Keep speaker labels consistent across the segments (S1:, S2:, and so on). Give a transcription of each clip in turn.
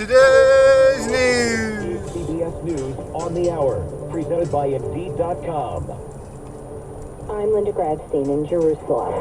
S1: today's news.
S2: CBS News on the Hour, presented by Indeed.com.
S3: I'm Linda Gradstein in Jerusalem.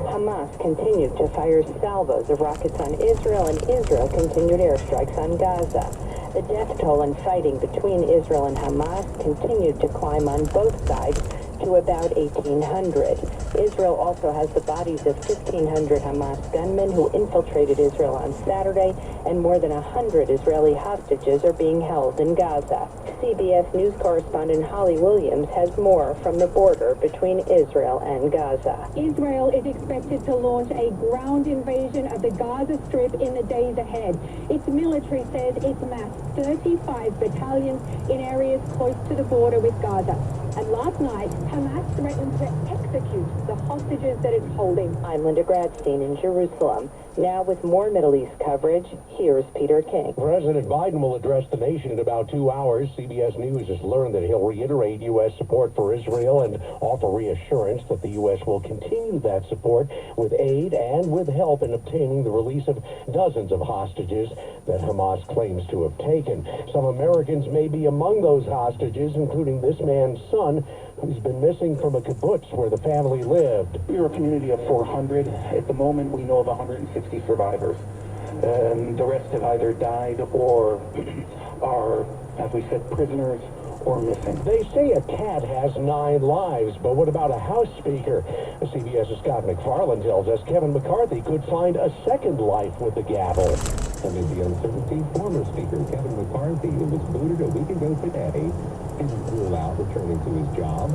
S3: Hamas continued to fire salvos of rockets on Israel, and Israel continued airstrikes on Gaza. The death toll in fighting between Israel and Hamas continued to climb on both sides to about 1,800. Israel also has the bodies of 1,500 Hamas gunmen who infiltrated Israel on Saturday, and more than 100 Israeli hostages are being held in Gaza. CBS News correspondent Holly Williams has more from the border between Israel and Gaza.
S4: Israel is expected to launch a ground invasion of the Gaza Strip in the days ahead. Its military says it's massed 35 battalions in areas close to the border with Gaza. And last night, Hamas threatened to execute the hostages that it's holding.
S3: I'm Linda Gradstein in Jerusalem. Now with more Middle East coverage, here's Peter King.
S2: President Biden will address the nation in about 2 hours. CBS News has learned that he'll reiterate U.S. support for Israel and offer reassurance that the U.S. will continue that support with aid and with help in obtaining the release of dozens of hostages that Hamas claims to have taken. Some Americans may be among those hostages, including this man's son, who's been missing from a kibbutz where the family lived.
S5: We are a community of 400. At the moment, we know of 160 survivors. The rest have either died or are, as we said, prisoners or missing.
S2: They say a cat has 9 lives, but what about a House Speaker? CBS's Scott McFarland tells us Kevin McCarthy could find a second life with the gavel.
S6: Amid the uncertainty, former Speaker Kevin McCarthy, who was booted a week ago today, didn't rule out returning to his job.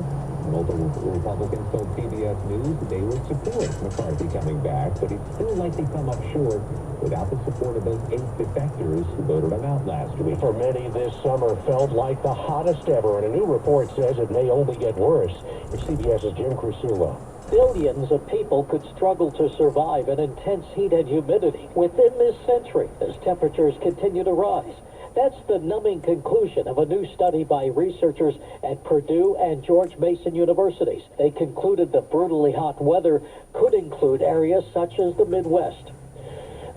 S6: Multiple Republicans told CBS News they would support McCarthy coming back, but he'd still likely come up short without the support of those 8 defectors who voted him out last week.
S2: For many, this summer felt like the hottest ever, and a new report says it may only get worse. It's CBS's Jim Crusulo.
S7: Billions of people could struggle to survive in intense heat and humidity within this century as temperatures continue to rise. That's the numbing conclusion of a new study by researchers at Purdue and George Mason Universities. They concluded the brutally hot weather could include areas such as the Midwest.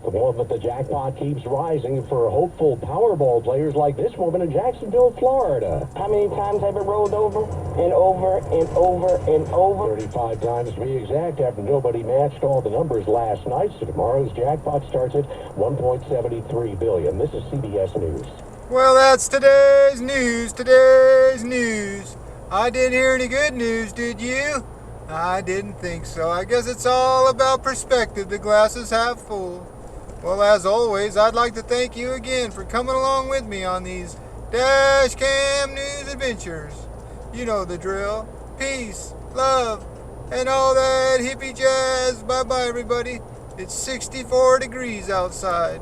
S2: The moment the jackpot keeps rising for hopeful Powerball players like this woman in Jacksonville, Florida.
S8: How many times have it rolled over and over and over and over?
S2: 35 times to be exact, after nobody matched all the numbers last night. So tomorrow's jackpot starts at $1.73 billion. This is CBS News.
S1: Well, that's today's news. Today's news. I didn't hear any good news, did you? I didn't think so. I guess it's all about perspective. The glass is half full. Well, as always, I'd like to thank you again for coming along with me on these Dash Cam News adventures. You know the drill. Peace, love, and all that hippie jazz. Bye-bye, everybody. It's 64 degrees outside.